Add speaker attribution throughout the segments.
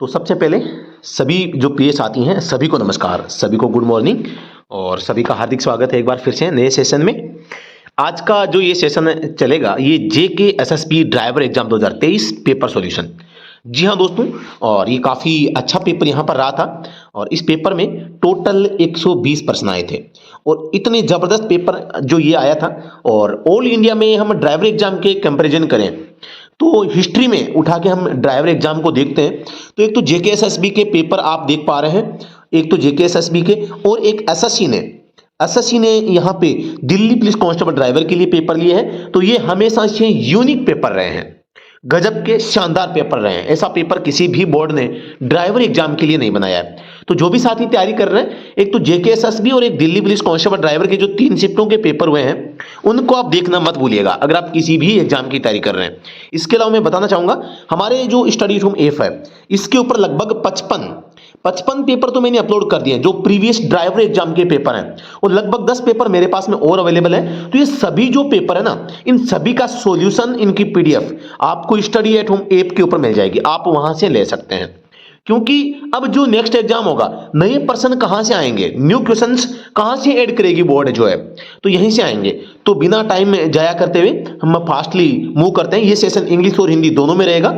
Speaker 1: तो सबसे पहले सभी जो पीए साथी हैं सभी को नमस्कार, सभी को गुड मॉर्निंग और सभी का हार्दिक स्वागत है एक बार फिर से नए सेशन में। आज का जो ये सेशन चलेगा ये JK SSB driver exam 2023 paper solution. जी हाँ दोस्तों, और ये काफ़ी अच्छा पेपर यहाँ पर रहा था और इस पेपर में टोटल 120 प्रश्न आए थे और इतने ज़बरदस्त पेपर जो ये आया था। और ऑल इंडिया में हम ड्राइवर एग्जाम के कंपैरिजन करें तो हिस्ट्री में उठा के हम ड्राइवर एग्जाम को देखते हैं तो एक तो जेकेएसएसबी के पेपर आप देख पा रहे हैं, एक तो जेकेएसएसबी के और एक एसएससी ने यहाँ पे दिल्ली पुलिस कांस्टेबल ड्राइवर के लिए पेपर लिए हैं। तो ये हमेशा से यूनिक पेपर रहे हैं, गजब के शानदार पेपर रहे हैं। ऐसा पेपर किसी भी बोर्ड ने ड्राइवर एग्जाम के लिए नहीं बनाया है। तो जो भी साथी तैयारी कर रहे हैं, एक तो जेकेएसएसबी और एक दिल्ली पुलिस कांस्टेबल ड्राइवर के जो 3 शिफ्टों के पेपर हुए हैं उनको आप देखना मत भूलिएगा अगर आप किसी भी एग्जाम की तैयारी कर रहे हैं। इसके अलावा मैं बताना चाहूंगा हमारे जो स्टडी रूम ऐप है इसके ऊपर लगभग 55 पेपर तो मैंने अपलोड कर दिए जो प्रीवियस ड्राइवर एग्जाम के पेपर हैं और लगभग 10 पेपर मेरे पास में और अवेलेबल है। तो ये सभी जो पेपर है ना, इन सभी का सॉल्यूशन, इनकी पीडीएफ आपको स्टडी एट होम ऐप के ऊपर मिल जाएगी, आप वहां से ले सकते हैं। क्योंकि अब जो नेक्स्ट एग्जाम होगा नए प्रश्न कहां से आएंगे, न्यू क्वेश्चंस कहां से ऐड करेगी बोर्ड जो है, तो यहीं से आएंगे। तो बिना टाइम जाया करते हुए हम फास्टली मूव करते हैं। ये सेशन इंग्लिश और हिंदी दोनों में रहेगा।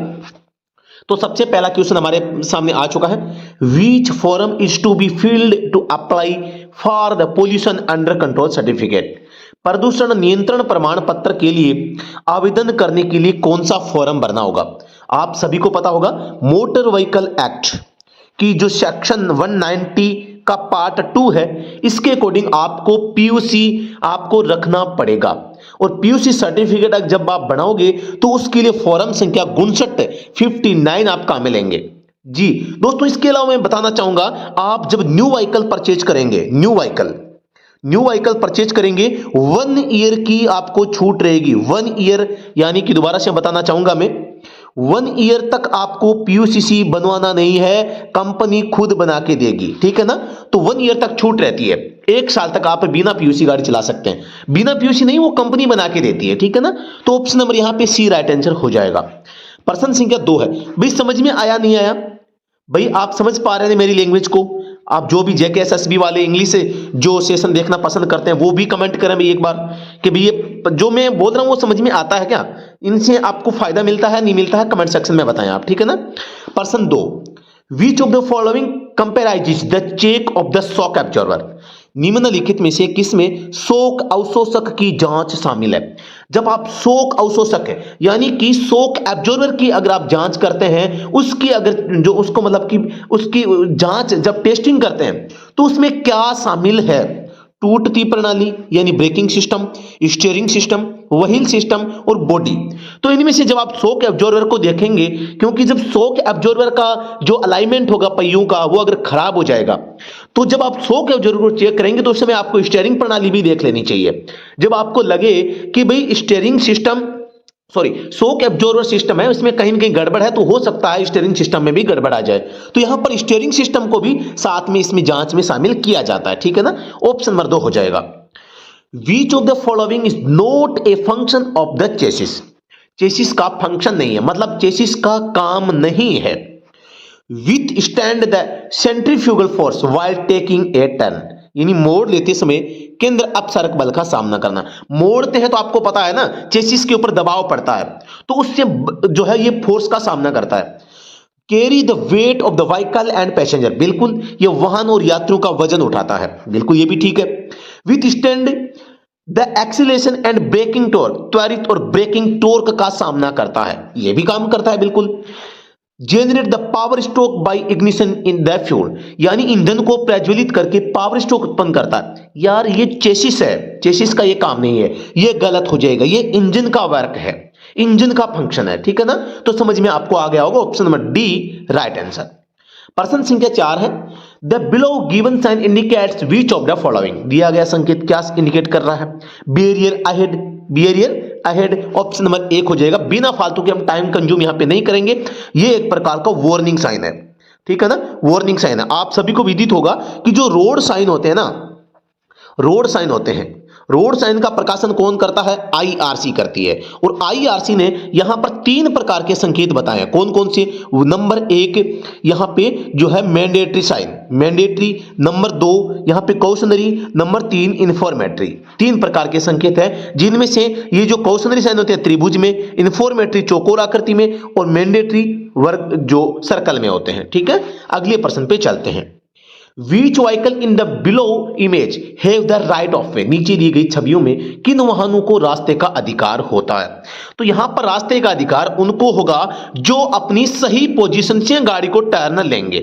Speaker 1: तो सबसे पहला क्वेश्चन हमारे सामने आ चुका है, which form is to be filled to apply for the pollution under control certificate. प्रदूषण नियंत्रण प्रमाण पत्र के लिए आवेदन करने के लिए कौन सा फॉर्म भरना होगा। आप सभी को पता होगा मोटर व्हीकल एक्ट की जो सेक्शन 190 का पार्ट 2 है इसके अकॉर्डिंग आपको पीयूसी आपको रखना पड़ेगा और पीयूसी सर्टिफिकेट जब आप बनाओगे तो उसके लिए फॉर्म संख्या 59 आप कहां मिलेंगे। जी दोस्तों, इसके अलावा मैं बताना चाहूंगा आप जब न्यू व्हीकल परचेज करेंगे, न्यू व्हीकल परचेज करेंगे 1 ईयर की आपको छूट रहेगी। 1 ईयर यानी कि दोबारा से बताना चाहूंगा मैं 1 ईयर तक आपको पीयूसीसी बनवाना नहीं है, कंपनी खुद बना के देगी, ठीक है ना। तो 1 ईयर तक छूट रहती है, 1 साल तक आप बिना पीयूसी गाड़ी चला सकते हैं। बिना पीयूसी नहीं, वो कंपनी बना के देती है, ठीक है ना। तो ऑप्शन नंबर यहां पे सी राइट आंसर हो जाएगा। प्रश्न संख्या 2 है, भाई समझ में आया नहीं आया, भाई आप समझ पा रहे हैं मेरी लैंग्वेज को। आप जो भी जेकेएसएसबी वाले इंग्लिश से जो सेशन देखना पसंद करते हैं वो भी कमेंट करें भाई एक बार कि भाई ये जो मैं बोल रहा हूं वो समझ में आता है क्या, इनसे आपको फायदा मिलता है नहीं मिलता है, कमेंट सेक्शन में बताएं आप, ठीक है ना। प्रश्न 2, which of the following comprises the check of the shock absorber. निम्नलिखित में से किसमें शोक अवशोषक की जांच शामिल है। जब आप शोक अवशोषक है यानी कि शोक एब्जॉर्बर की अगर आप जांच करते हैं, उसकी अगर जो उसको मतलब कि उसकी जांच जब टेस्टिंग करते हैं तो उसमें क्या शामिल है, टूटती प्रणाली यानी braking system, steering system, wheel system और बॉडी। तो इनमें से जब आप शॉक एब्जॉर्बर को देखेंगे, क्योंकि जब शॉक एब्जॉर्बर का जो अलाइनमेंट होगा पहियों का वो अगर खराब हो जाएगा तो जब आप शॉक एब्जॉर्बर को चेक करेंगे तो उस समय आपको स्टीयरिंग प्रणाली भी देख लेनी चाहिए। जब आपको लगे कि भाई steering system shock absorber system है उसमें कहीं ना कहीं गड़बड़ है तो हो सकता है स्टीयरिंग सिस्टम में भी गड़बड़ आ जाए, तो यहां पर स्टीयरिंग सिस्टम को भी साथ में इसमें जांच में शामिल किया जाता है, ठीक है ना। ऑप्शन नंबर 2 हो जाएगा। Which of the following is not a function of the chassis। Chassis का फंक्शन नहीं है, मतलब चेसिस का काम नहीं है। Withstand the centrifugal force while taking a turn, यानी मोड़ लेते समय केंद्र अपसरक बल का सामना करना। मोड़ते हैं तो आपको पता है ना चेसिस के ऊपर दबाव पड़ता है तो उससे जो है ये फोर्स का सामना करता है। Carry the weight of the vehicle and passenger, बिल्कुल ये वाहन और यात्रियों का वजन उठाता है, बिल्कुल ये भी ठीक है। With stand the acceleration and braking torque, त्वरित और ब्रेकिंग टॉर्क का सामना करता है, ये भी काम करता है बिल्कुल। Generate the power stroke bye ignition in the fuel, यानी ईंधन को प्रज्वलित करके पावर स्ट्रोक उत्पन्न करता है। यार ये चेसिस है, चेसिस का ये काम नहीं है, ये गलत हो जाएगा, ये इंजन का वर्क है, इंजन का फंक्शन है, ठीक है ना। तो समझ में आपको आ गया होगा, option number D right answer. प्रश्न संख्या 4 है, the below given sign indicates which of the following. दिया गया संकेत क्या इंडिकेट कर रहा है, बैरियर अहेड, ऑप्शन नंबर 1 हो जाएगा। बिना फालतू के हम टाइम कंज्यूम यहां पे नहीं करेंगे, ये एक प्रकार का वार्निंग साइन है, ठीक है ना, वार्निंग साइन है। आप सभी को विदित होगा कि जो रोड साइन होते हैं ना, रोड साइन होते हैं रोड साइन का प्रकाशन कौन करता है? आईआरसी करती है। और आईआरसी ने यहां पर 3 प्रकार के संकेत बताए हैं। कौन कौन से? नंबर 1 यहां पे जो है मैंडेटरी साइन, मैंडेटरी। नंबर 2 यहां पे कॉशनरी। Number 3 informatory. 3 प्रकार के संकेत हैं, जिनमें से ये जो कॉशनरी साइन होते हैं त्रिभुज में, इंफॉर्मेटरी चौकोर आकृति में, और मैंडेटरी वर्ग जो सर्कल में होते हैं। ठीक है, अगले प्रश्न पे चलते हैं। Which vehicle in the below image have the right of way? नीचे दी गई छवियों में किन वाहनों को रास्ते का अधिकार होता है? तो यहां पर रास्ते का अधिकार उनको होगा जो अपनी सही पोजीशन से गाड़ी को टर्न लेंगे,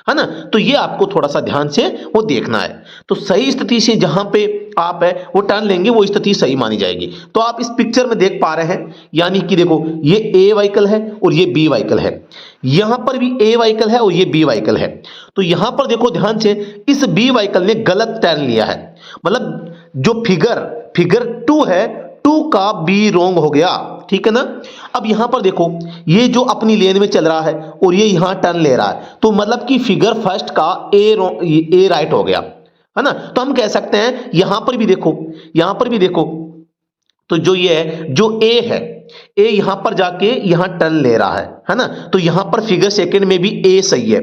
Speaker 1: है ना। तो ये आपको थोड़ा सा ध्यान से वो देखना है। तो सही स्थिति से जहां पे आप है वो टर्न लेंगे, वो स्थिति सही मानी जाएगी। तो आप इस पिक्चर में देख पा रहे हैं, यानी कि देखो ये ए व्हीकल है और ये बी व्हीकल है, यहां पर भी ए व्हीकल है और ये बी व्हीकल है। तो यहां पर देखो ध्यान से, इस बी व्हीकल ने गलत टर्न लिया है, मतलब जो फिगर 2 है, 2 का बी रोंग हो गया। ठीक है ना। अब यहां पर देखो ये जो अपनी लेन में चल रहा है और ये यहां टर्न ले रहा है, तो मतलब कि फिगर फर्स्ट का ए राइट हो गया, है ना। तो हम कह सकते हैं यहां पर भी देखो, तो जो ये है, जो ए है, ए यहां पर जाके यहां टर्न ले रहा है ना। तो यहां पर फिगर सेकंड में भी ए सही है,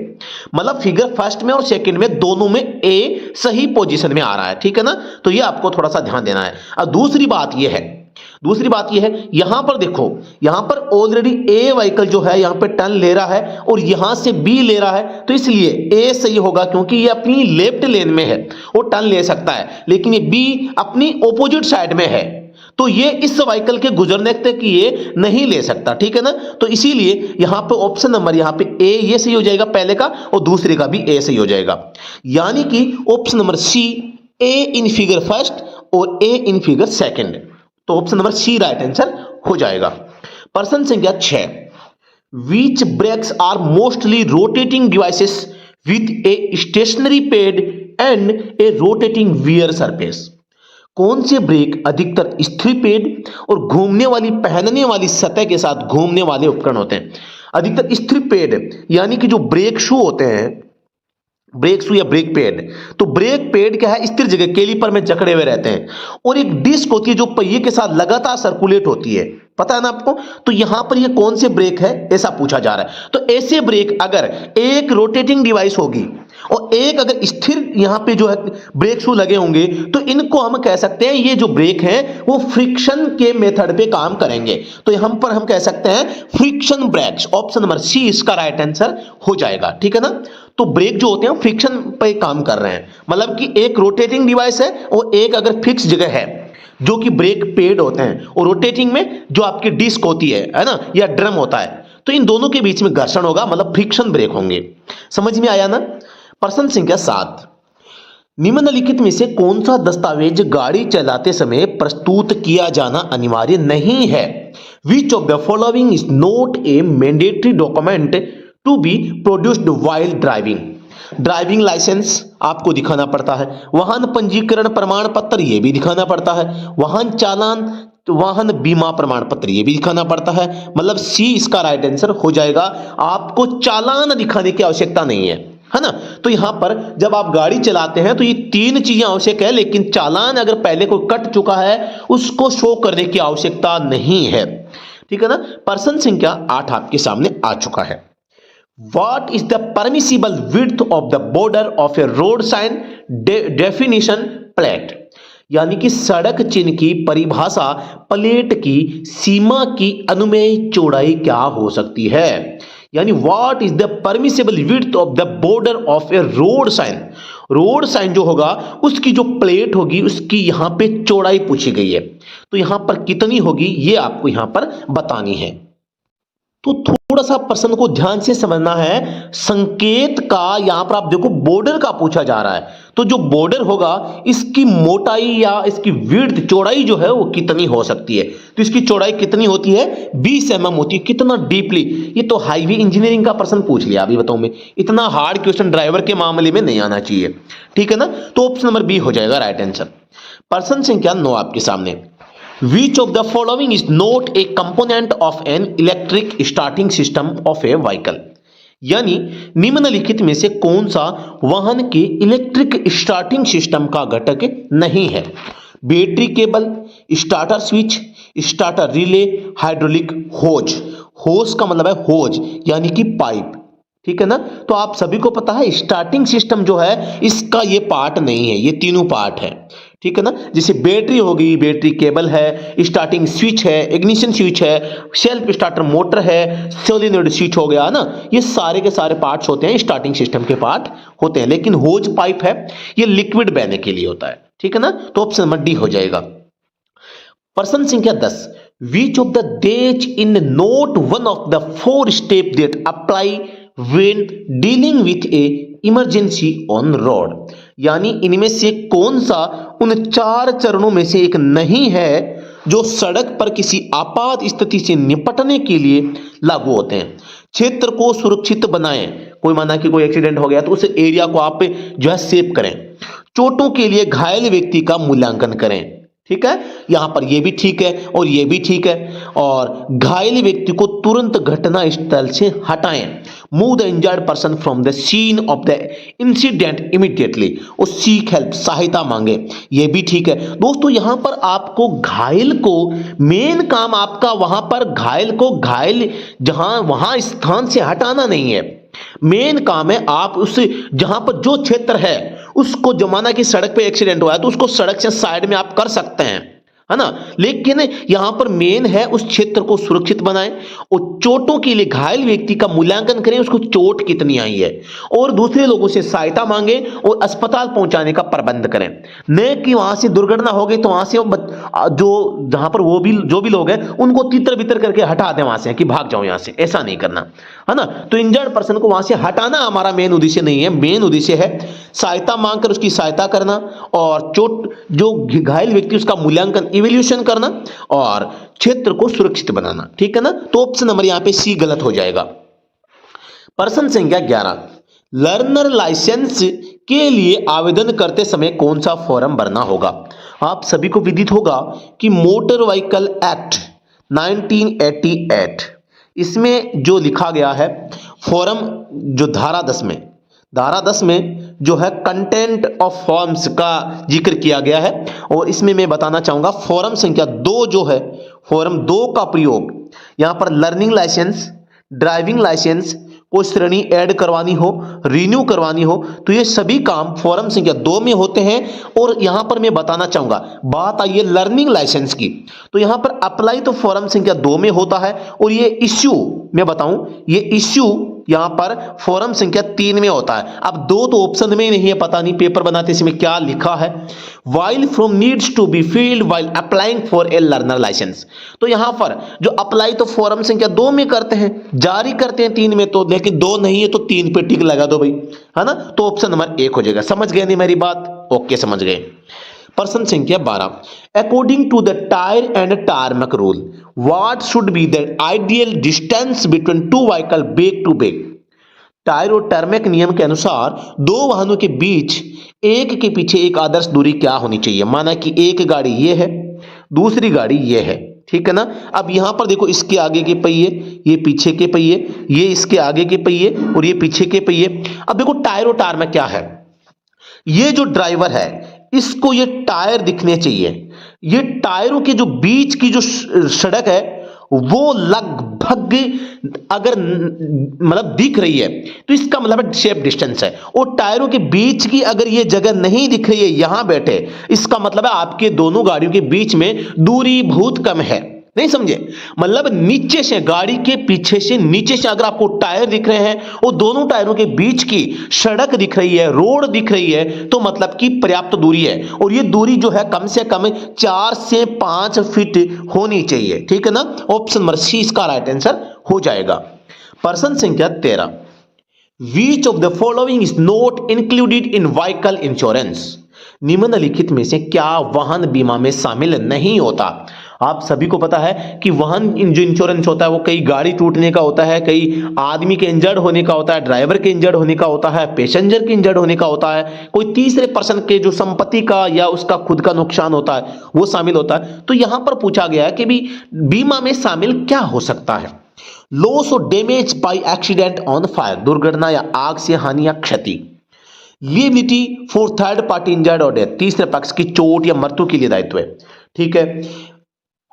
Speaker 1: मतलब फिगर फर्स्ट में और सेकंड में दोनों में ए सही पोजीशन में आ रहा है। ठीक है ना। तो ये आपको थोड़ा सा ध्यान देना है। अब दूसरी बात यह है, यहां पर देखो, यहां पर ऑलरेडी ए व्हीकल जो है यहां पे टर्न ले रहा है और यहां से बी ले रहा है, तो इसलिए ए सही होगा, क्योंकि ये अपनी लेफ्ट लेन में है, वो टर्न ले सकता है। लेकिन ये बी अपनी ऑपोजिट साइड में है, तो ये इस व्हीकल के गुजरने तक ये नहीं ले सकता। ठीक है ना। तो इसीलिए यहां पे ऑप्शन नंबर यहां पे ए ये सही हो जाएगा पहले का, और दूसरे का भी ए सही हो जाएगा। यानी कि option number C, A in figure first और ए इन फिगर सेकंड। तो option number C right answer हो जाएगा। प्रश्न संख्या 6, which brakes are mostly rotating devices with a stationary pad and a rotating wear surface? कौन से break अधिकतर स्थिर पैड और घूमने वाली, पहनने वाली सतह के साथ घूमने वाले उपकरण होते हैं? अधिकतर स्थिर पैड यानी कि जो ब्रेक शू होते हैं, ब्रेक शू या ब्रेक पैड, तो ब्रेक पैड क्या है, स्थिर जगह कैलिपर में जकड़े हुए रहते हैं, और एक डिस्क होती है जो पहिए के साथ लगातार सर्कुलेट होती है, पता है ना आपको। तो यहां पर ये कौन से ब्रेक है ऐसा पूछा जा रहा है। तो ऐसे ब्रेक अगर एक रोटेटिंग डिवाइस होगी और एक अगर स्थिर यहां पे जो है ब्रेक शू लगे होंगे, तो इनको हम कह सकते हैं ये जो ब्रेक हैं वो फ्रिक्शन के मेथड पे काम करेंगे। तो यहां पर हम कह सकते हैं friction brakes. Option number C इसका राइट आंसर हो जाएगा। ठीक है ना। तो ब्रेक जो होते हैं फ्रिक्शन पे काम कर रहे हैं, मतलब कि एक रोटेटिंग डिवाइस है और एक अगर फिक्स जगह है जो कि ब्रेक पैड होते हैं, और रोटेटिंग में जो आपकी डिस्क होती है ना, या ड्रम होता है, तो इन दोनों के बीच में घर्षण होगा, मतलब फ्रिक्शन ब्रेक होंगे। समझ में आया ना। प्रश्न संख्या 7, निम्नलिखित में से कौन सा दस्तावेज गाड़ी चलाते समय प्रस्तुत किया जाना अनिवार्य नहीं है? Which of the following is not a mandatory document to be produced while driving? Driving licence आपको दिखाना पड़ता है, वाहन पंजीकरण प्रमाण पत्र ये भी दिखाना पड़ता है, वाहन चालान, वाहन बीमा प्रमाण पत्र ये भी दिखाना पड़ता है, मतलब सी इसका राइट आंसर हो जाएगा। आपको चालान दिखाने की आवश्यकता नहीं है ना। तो यहां पर जब आप गाड़ी चलाते हैं तो ये 3 चीजें आवश्यक है, लेकिन चालान अगर पहले कोई कट चुका है उसको शो करने की आवश्यकता नहीं है। ठीक है ना। प्रश्न संख्या 8 आपके सामने आ चुका है। What is the permissible width of the border of a road sign definition plate? यानी कि सड़क चिन्ह की परिभाषा प्लेट की सीमा की अनुमेय चौड़ाई क्या हो सकती है? यानी what is the permissible width of the border of a road sign? Road sign जो होगा उसकी जो प्लेट होगी उसकी यहां पे चौड़ाई पूछी गई है, तो यहां पर कितनी होगी ये आपको यहां पर बतानी है। तो थोड़ा सा प्रश्न को ध्यान से समझना है। संकेत का यहां पर आप देखो बॉर्डर का पूछा जा रहा है, तो जो बॉर्डर होगा इसकी मोटाई या इसकी विड्थ चौड़ाई जो है वो कितनी हो सकती है? तो इसकी चौड़ाई कितनी होती है? 20 mm होती है। कितना डीपली? ये तो हाईवे इंजीनियरिंग का प्रश्न पूछ लिया अभी बताऊं मैं, इतना हार्ड क्वेश्चन ड्राइवर के मामले में नहीं आना चाहिए। ठीक है ना। तो ऑप्शन नंबर बी हो जाएगा राइट आंसर। प्रश्न संख्या 9 आपके सामने, Which of the following is not a component of an electric starting system of a vehicle? यानी निम्नलिखित में से कौन सा वाहन के इलेक्ट्रिक स्टार्टिंग सिस्टम का घटक नहीं है? Battery cable, starter switch, starter relay, hydraulic hose. Hose का मतलब है होज यानी कि पाइप, ठीक है ना। तो आप सभी को पता है स्टार्टिंग सिस्टम जो है इसका ये पार्ट नहीं है, ये तीनों पार्ट है, ठीक है ना। जैसे बैटरी होगी, बैटरी केबल है, स्टार्टिंग स्विच है, इग्निशन स्विच है, सेल्फ स्टार्टर मोटर है, सोलेनोइड स्विच हो गया ना, ये सारे के सारे पार्ट्स होते हैं, स्टार्टिंग सिस्टम के पार्ट होते हैं। लेकिन होज पाइप है ये लिक्विड बहने के लिए होता है, ठीक है ना। तो ऑप्शन नंबर डी हो जाएगा। प्रश्न संख्या 10, विच of the days in note one of the 4 step that apply when dealing with A emergency on road. यानी इनमें से कौन सा उन 4 चरणों में से एक नहीं है जो सड़क पर किसी आपात स्थिति से निपटने के लिए लागू होते हैं। क्षेत्र को सुरक्षित बनाएं, कोई माना कि कोई एक्सीडेंट हो गया तो उस एरिया को आप जो है सेव करें। चोटों के लिए घायल व्यक्ति का मूल्यांकन करें, ठीक है। यहां पर यह भी ठीक है और यह भी ठीक है। और घायल व्यक्ति को तुरंत घटना स्थल से हटाएं। Move the injured person from the scene of the incident immediately. और सीक हेल्प, सहायता मांगे, यह भी ठीक है। दोस्तों यहां पर आपको घायल को, मेन काम आपका वहां पर घायल को घायल वहां स्थान से हटाना नहीं है। मेन काम है आप उस जहां पर जो क्षेत्र है उसको, जमाना की सड़क पे एक्सीडेंट हुआ है तो उसको सड़क से साइड में आप कर सकते हैं, है ना। लेकिन यहां पर मेन है उस क्षेत्र को सुरक्षित बनाएं और चोटों के लिए घायल व्यक्ति का मूल्यांकन करें, उसको चोट कितनी आई है, और दूसरे लोगों से सहायता मांगे और अस्पताल पहुंचाने का प्रबंध करें। न कि वहां से दुर्घटना हो गई तो वहां से जो जहां पर वो भी जो भी लोग हैं उनको तितर बितर करके हटा दें वहां से कि भाग जाओ यहां से, ऐसा नहीं करना, है ना। तो इंजर्ड पर्सन को वहां से हटाना हमारा मेन उद्देश्य नहीं है। मेन उद्देश्य है सहायता मांगकर उसकी सहायता करना और चोट जो घायल व्यक्ति उसका मूल्यांकन, इवैल्यूएशन करना और क्षेत्र को सुरक्षित बनाना, ठीक है ना। तो ऑप्शन नंबर यहां पे सी गलत हो जाएगा। प्रश्न संख्या 11, लर्नर लाइसेंस के लिए आवेदन करते समय कौन सा फॉर्म भरना होगा। आप सभी को विदित होगा कि मोटर व्हीकल एक्ट 1988 इसमें जो लिखा गया है फॉर्म, जो धारा 10 में जो है कंटेंट ऑफ फॉर्म्स का जिक्र किया गया है। और इसमें मैं बताना चाहूंगा फॉर्म संख्या 2 जो है, फॉर्म 2 का प्रयोग यहां पर लर्निंग लाइसेंस, ड्राइविंग लाइसेंस, कोई श्रेणी ऐड करवानी हो, रिन्यू करवानी हो, तो ये सभी काम फॉर्म संख्या 2 में होते हैं। और यहां पर मैं बताना चाहूंगा, बात आई है लर्निंग लाइसेंस की, तो यहां पर अप्लाई तो फॉर्म संख्या 2 में होता है और ये इश्यू मैं बताऊं, ये इश्यू यहां पर फॉर्म संख्या 3 में होता है। अब 2 तो ऑप्शन में ही नहीं है, पता नहीं पेपर बनाते इसमें क्या लिखा है। While from needs to be filled while applying for a learner licence, तो यहां पर जो अप्लाई तो फॉर्म संख्या 2 में करते हैं, जारी करते हैं 3 में, तो लेकिन 2 नहीं है तो 3 पे टिक लगा दो भाई, है ना। तो ऑप्शन नंबर 1 हो जाएगा। समझ गए नहीं मेरी बात? ओके, समझ गए। प्रश्न संख्या 12, according to the tyre and tarmac rule what should be the ideal distance between 2 vehicle back to back. Tyre और टारमैक नियम के अनुसार 2 वाहनों के बीच एक के पीछे एक आदर्श दूरी क्या होनी चाहिए। माना कि एक गाड़ी ये है, दूसरी गाड़ी ये है, ठीक है ना। अब यहां पर देखो, इसके आगे के पहिए, ये पीछे के पहिए, ये इसके आगे के पहिए और ये पीछे के पहिए। अब देखो टायर और टारमैक क्या है, ये जो ड्राइवर है इसको ये टायर दिखने चाहिए। ये टायरों के जो बीच की जो सड़क है वो लगभग अगर मतलब दिख रही है तो इसका मतलब शेप डिस्टेंस है। और टायरों के बीच की अगर ये जगह नहीं दिख रही है यहां बैठे, इसका मतलब है आपके दोनों गाड़ियों के बीच में दूरी बहुत कम है। नहीं समझे? मतलब नीचे से, गाड़ी के पीछे से नीचे से अगर आपको टायर दिख रहे हैं और दोनों टायरों के बीच की सड़क दिख रही है, रोड दिख रही है, तो मतलब कि पर्याप्त दूरी है। और ये दूरी जो है कम से कम 4 से 5 फीट होनी चाहिए, ठीक है ना। ऑप्शन नंबर सी इसका राइट आंसर हो जाएगा। प्रश्न संख्या 13, विच of the following is not included in vehicle insurance. निम्नलिखित में से क्या वाहन बीमा में शामिल नहीं होता। आप सभी को पता है कि वाहन जो इंश्योरेंस होता है वो कई गाड़ी टूटने का होता है, कई आदमी के इंजर्ड होने का होता है, ड्राइवर के इंजर्ड होने का होता है, पैसेंजर के इंजर्ड होने का होता है, कोई तीसरे पर्सन के जो संपत्ति का या उसका खुद का नुकसान होता है वो शामिल होता है। तो यहां पर पूछा गया है कि भी बीमा में शामिल क्या हो सकता है। लॉस और damage by accident on fire, दुर्घटना या आग से हानि या क्षति। Liability for third party injured और डेथ, तीसरे पक्ष की चोट या मृत्यु के लिए दायित्व है। ठीक है।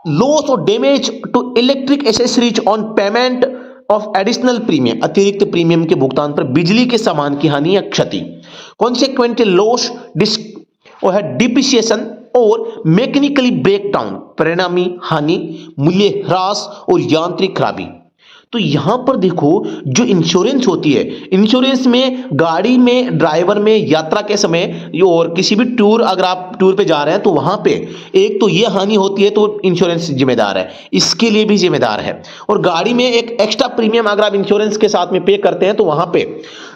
Speaker 1: लॉस और damage to electric accessories on payment of additional premium, अतिरिक्त प्रीमियम के भुगतान पर बिजली के सामान की हानि या क्षति। कॉन्सिक्वेंटली लॉस और है डिप्रिसिएशन और मैकेनिकली ब्रेकडाउन, परिणामी हानि, मूल्य ह्रास और यांत्रिक खराबी। तो यहां पर देखो जो इंश्योरेंस होती है, इंश्योरेंस में गाड़ी में, ड्राइवर में, यात्रा के समय और किसी भी टूर, अगर आप टूर पे जा रहे हैं तो वहां पे एक तो ये हानि होती है तो इंश्योरेंस जिम्मेदार है, इसके लिए भी जिम्मेदार है। और गाड़ी में एक एक्स्ट्रा प्रीमियम अगर आप इंश्योरेंस के साथ में पे करते हैं तो वहां पे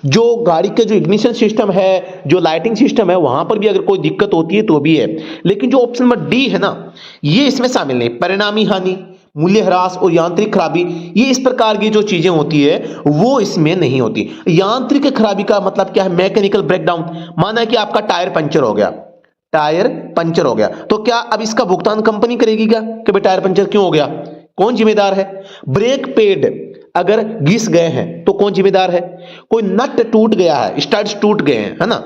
Speaker 1: जो गाड़ी के जो इग्निशन सिस्टम है, जो लाइटिंग सिस्टम है, वहां पर भी अगर कोई दिक्कत होती है तो भी है। लेकिन जो ऑप्शन नंबर डी है ना, ये इसमें शामिल नहीं। परिणामी हानि, मूल्य ह्रास और यांत्रिक खराबी, ये इस प्रकार की जो चीजें होती है वो इसमें नहीं होती। यांत्रिक खराबी का मतलब क्या है? Mechanical breakdown. माना कि आपका टायर पंचर हो गया, टायर पंचर हो गया तो क्या अब इसका भुगतान कंपनी करेगी क्या कि भाई टायर पंचर क्यों हो गया? कौन जिम्मेदार है? ब्रेक पैड अगर घिस गए हैं तो कौन जिम्मेदार है? कोई नट टूट गया है, स्टड्स टूट गए हैं, है ना,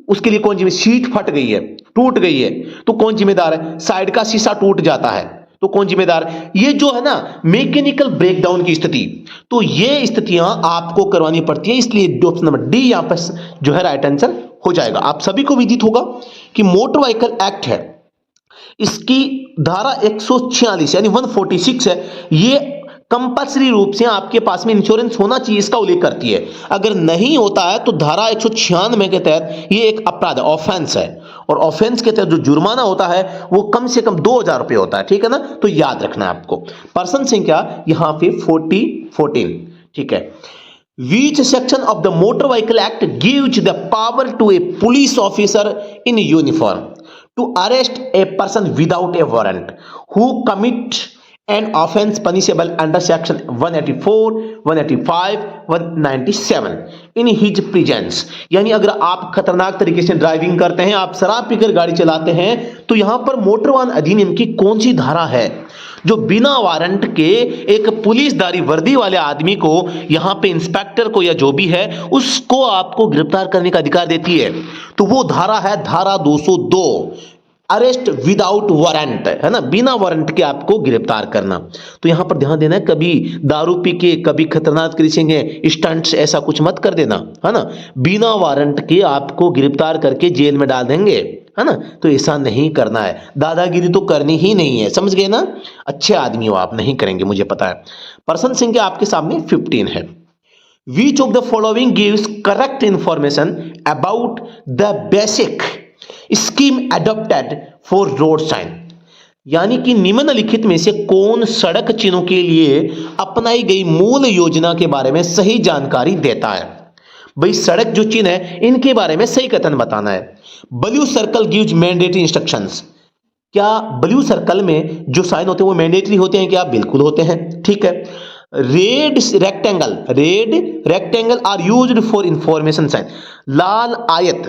Speaker 1: उसके लिए कौन जिम्मेदार? सीट फट गई है, टूट गई है तो कौन जिम्मेदार है? साइड का शीशा टूट जाता है तो कौन जिम्मेदार? ये जो है ना मैकेनिकल ब्रेकडाउन की स्थिति, तो ये स्थितियां आपको करवानी पड़ती है। इसलिए ऑप्शन नंबर डी यहां पर जो है राइट आंसर हो जाएगा। आप सभी को विदित होगा कि मोटर व्हीकल एक्ट है, इसकी धारा 146 यानी 146 है, ये कंपल्सरी रूप से आपके पास में इंश्योरेंस होना चाहिए, इसका उल्लेख करती है। अगर नहीं होता है तो धारा 196 के तहत ये एक अपराध है, ऑफेंस है, और ऑफेंस के तहत जो जुर्माना होता है वो कम से कम 2000 रुपये होता है। ठीक है ना, तो याद रखना है आपको। पर्सन संख्या यहां पे 14। ठीक है। Which section of the Motor Vehicle Act gives the power to a police officer in uniform to arrest a person without a warrant who commits an offense punishable under section 184, 185, 197 in his presence। यानी अगर आप खतरनाक तरीके से driving करते हैं, आप शराब पीकर गाड़ी चलाते हैं, तो यहां पर मोटर वाहन अधिनियम की कौन सी धारा है जो बिना वारंट के एक पुलिसदारी वर्दी वाले आदमी को, यहां पे इंस्पेक्टर को या जो भी है उसको आपको गिरफ्तार करने का अधिकार देती है? तो वो धारा है धारा 202, अरेस्ट विदाउट वारंट, है ना, बिना वारंट के आपको गिरफ्तार करना। तो यहां पर ध्यान देना है, कभी दारू पी के, कभी खतरनाक तरीके से स्टंट्स ऐसा कुछ मत कर देना, है ना। बिना वारंट के आपको गिरफ्तार करके जेल में डाल देंगे, है ना, तो ऐसा नहीं करना है। दादागिरी तो करनी ही नहीं है, समझ गए ना। अच्छे आदमी हो आप, नहीं करेंगे, मुझे पता है। पर्सन संख्या आपके सामने 15 है। Which of the following gives correct information about the basic scheme adopted for road sign? यानी कि निम्नलिखित में से कौन सड़क चिन्हों के लिए अपनाई गई मूल योजना के बारे में सही जानकारी देता है? भाई सड़क जो चिन्ह है इनके बारे में सही कथन बताना है। Blue circle gives mandatory instructions. क्या ब्लू सर्कल में जो साइन होते हैं वो मैंडेटरी होते हैं क्या? बिल्कुल होते हैं। ठीक है। Red rectangle are used for information sign. लाल आयत,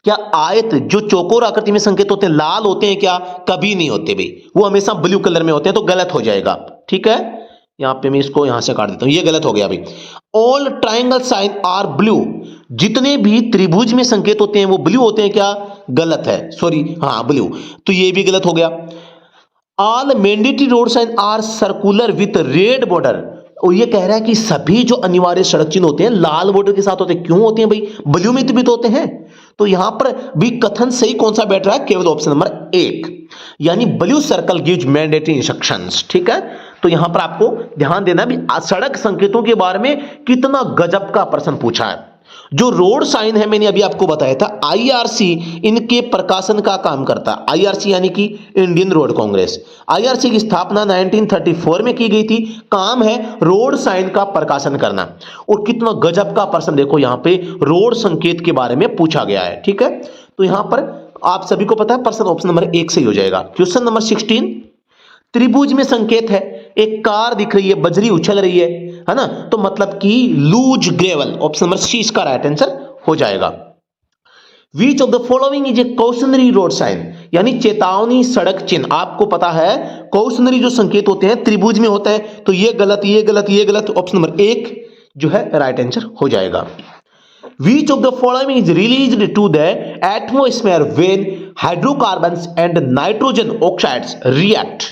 Speaker 1: क्या आयत जो चौकोर आकृति में संकेत होते हैं लाल होते हैं क्या? कभी नहीं होते भाई, वो हमेशा ब्लू कलर में होते हैं, तो गलत हो जाएगा। ठीक है, यहां पे मैं इसको यहां से काट देता हूं, ये गलत हो गया भाई। All triangle sign are blue. जितने भी त्रिभुज में संकेत होते हैं वो ब्लू होते हैं क्या? गलत है, सॉरी, हाँ ब्लू, तो ये भी गलत हो गया। All mandatory road sign are circular with red border. और ये कह रहा है कि सभी जो अनिवार्य सड़क चिन्ह होते हैं लाल बॉर्डर के साथ होते हैं। क्यों होते हैं भाई? ब्लू में भी तो होते हैं। तो यहां पर भी कथन सही कौन सा बैठ रहा है? केवल ऑप्शन नंबर 1, यानी blue circle gives mandatory instructions. ठीक है, तो यहां पर आपको ध्यान देना भी सड़क संकेतों के बारे में कितना गजब का प्रश्न पूछा है। जो रोड साइन है मैंने अभी आपको बताया था, आईआरसी इनके प्रकाशन का काम करता है। आईआरसी यानी कि इंडियन रोड कांग्रेस। आईआरसी की स्थापना 1934 में की गई थी। काम है रोड साइन का प्रकाशन करना। और कितना गजब का प्रश्न देखो, यहां पे रोड संकेत के बारे में पूछा गया है। ठीक है, तो यहां पर आप सभी को पता है प्रश्न ऑप्शन नंबर 1 सही हो जाएगा। क्वेश्चन नंबर 16, त्रिभुज में संकेत है, एक कार दिख रही है, बजरी उछल रही है ना, तो मतलब कि loose gravel, option number C इसका राइट आंसर हो जाएगा। Which of the following is a cautionary road sign? यानी चेतावनी सड़क चिन्ह। आपको पता है कॉशनरी जो संकेत होते हैं त्रिभुज में होता है, तो ये गलत, ये गलत, ये गलत, ऑप्शन नंबर 1 जो है राइट आंसर हो जाएगा। Which of the following is released to the atmosphere when hydrocarbons and nitrogen oxides react?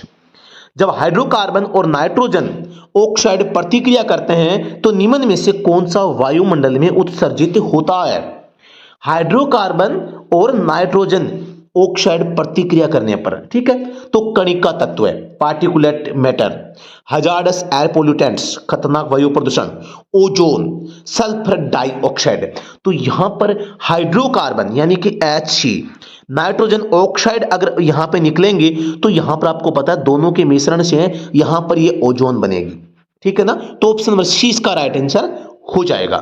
Speaker 1: जब हाइड्रोकार्बन और नाइट्रोजन ऑक्साइड प्रतिक्रिया करते हैं तो निम्न में से कौन सा वायुमंडल में उत्सर्जित होता है? हाइड्रोकार्बन और नाइट्रोजन ऑक्साइड प्रतिक्रिया करने पर, ठीक है, तो कणिका तत्व है, particulate matter, hazardous air pollutants, खतरनाक वायु प्रदूषण, ओजोन, सल्फर डाइऑक्साइड। तो यहां पर हाइड्रोकार्बन यानी कि HC, नाइट्रोजन ऑक्साइड अगर यहां पे निकलेंगे तो यहां पर आपको पता है दोनों के मिश्रण से यहां पर ये ओजोन बनेगी, ठीक है ना। तो ऑप्शन नंबर सी इसका राइट आंसर हो जाएगा।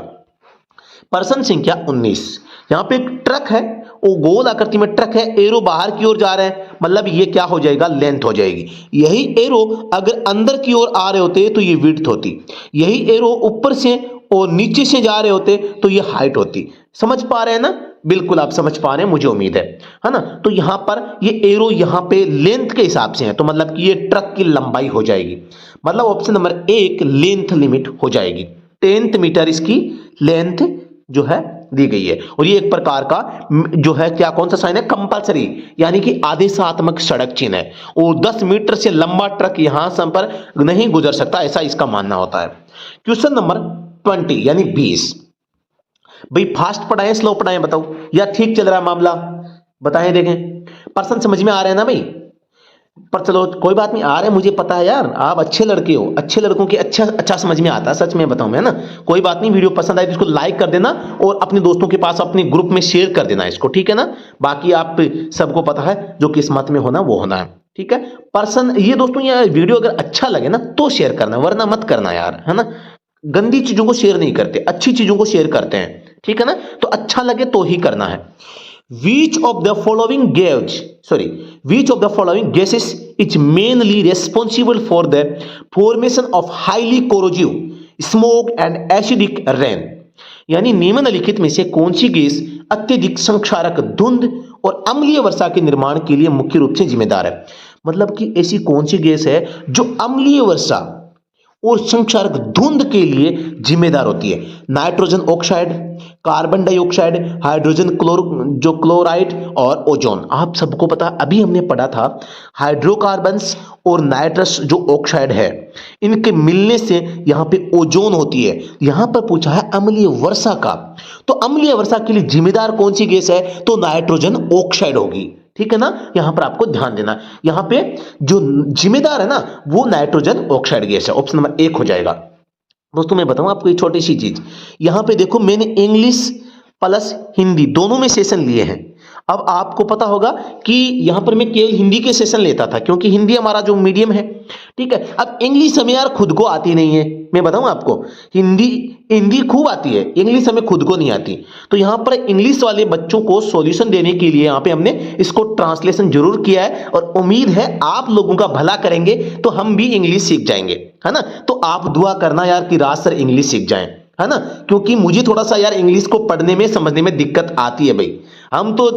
Speaker 1: प्रश्न संख्या 19, यहां पे एक ट्रक है, वो गोल आकृति में ट्रक है, एरो बाहर की ओर जा रहे हैं, मतलब ये क्या हो जाएगा, लेंथ हो जाएगी। यही एरो अगर अंदर की ओर आ रहे होते तो ये विड्थ होती, यही एरो ऊपर से और नीचे से जा रहे होते तो ये हाइट होती। समझ पा रहे हैं ना? बिल्कुल आप समझ पा रहे हैं, मुझे उम्मीद है ना। तो यहां पर ये एरो यहां पे लेंथ के हिसाब से है, तो मतलब कि ये ट्रक की लंबाई हो जाएगी, मतलब ऑप्शन नंबर 1 लेंथ लिमिट हो जाएगी। 10 मीटर इसकी लेंथ जो है दी गई है, और ये एक प्रकार का जो है क्या, कौन सा साइन है, कंपलसरी, यानी कि आदेशात्मक सड़क चिन्ह है। और 10 मीटर से लंबा ट्रक यहां पर नहीं गुजर सकता, ऐसा इसका मानना होता है। क्वेश्चन नंबर 20 यानी 20, भाई फास्ट पढ़ाएं स्लो पढ़ाएं बताओ, या ठीक चल रहा है मामला, बताएं देखें। प्रश्न समझ में आ रहे हैं ना भाई? पर चलो कोई बात नहीं, आ रहे हैं, मुझे पता है यार, आप अच्छे लड़के हो, अच्छे लड़कों की अच्छा समझ में आता है, सच में बताऊं मैं ना। कोई बात नहीं, वीडियो पसंद आए तो इसको लाइक कर देना और अपने दोस्तों के पास अपने ग्रुप में शेयर कर देना इसको, ठीक है ना। बाकी आप सबको पता है जो किस्मत में होना वो होना है, ठीक है। पर्सन ये दोस्तों, ये वीडियो अगर अच्छा लगे ना तो शेयर करना, वरना मत करना यार, है ना। गंदी चीजों को शेयर नहीं करते, अच्छी चीजों को शेयर करते हैं, ठीक है ना। तो अच्छा लगे तो ही करना है। Which of the following gases is mainly responsible for the formation of highly corrosive smoke and acidic rain? यानी निम्नलिखित में से कौन सी गैस अत्यधिक संक्षारक धुंध और अम्लीय वर्षा के निर्माण के लिए मुख्य रूप से जिम्मेदार है? मतलब कि ऐसी कौन सी गैस है जो अम्लीय वर्षा और संक्षारक धुंध के लिए जिम्मेदार होती है? Nitrogen oxide, carbon dioxide, hydrogen chloride और ओजोन। आप सबको पता, अभी हमने पढ़ा था हाइड्रोकार्बन्स और नाइट्रस जो ऑक्साइड है, इनके मिलने से यहां पे ओजोन होती है। यहां पर पूछा है अम्लीय वर्षा का, तो अम्लीय वर्षा के लिए जिम्मेदार कौन सी गैस है? तो नाइट्रोजन ऑक्साइड होगी, ठीक है ना। यहां पर आपको ध्यान देना, यहां पे जो जिम्मेदार है ना वो नाइट्रोजन ऑक्साइड गैस है, ऑप्शन नंबर 1 हो जाएगा। दोस्तों मैं बताऊं आपको एक छोटी सी चीज, यहां पे देखो मैंने इंग्लिश प्लस हिंदी दोनों में सेशन लिए हैं। अब आपको पता होगा कि यहां पर मैं केवल हिंदी के सेशन लेता था क्योंकि हिंदी हमारा जो मीडियम है, ठीक है। अब इंग्लिश हमें यार खुद को आती नहीं है, मैं बताऊं आपको, हिंदी खूब आती है, इंग्लिश हमें खुद को नहीं आती। तो यहां पर इंग्लिश वाले बच्चों को सॉल्यूशन देने के लिए यहां पे हमने इसको ट्रांसलेशन जरूर किया है, और उम्मीद है आप लोगों का भला करेंगे तो हम भी इंग्लिश सीख जाएंगे, है ना। तो आप दुआ करना यार कि राज सर इंग्लिश सीख जाएं, है ना, क्योंकि मुझे थोड़ा सा यार इंग्लिश को पढ़ने में समझने में दिक्कत आती है भाई। हम तो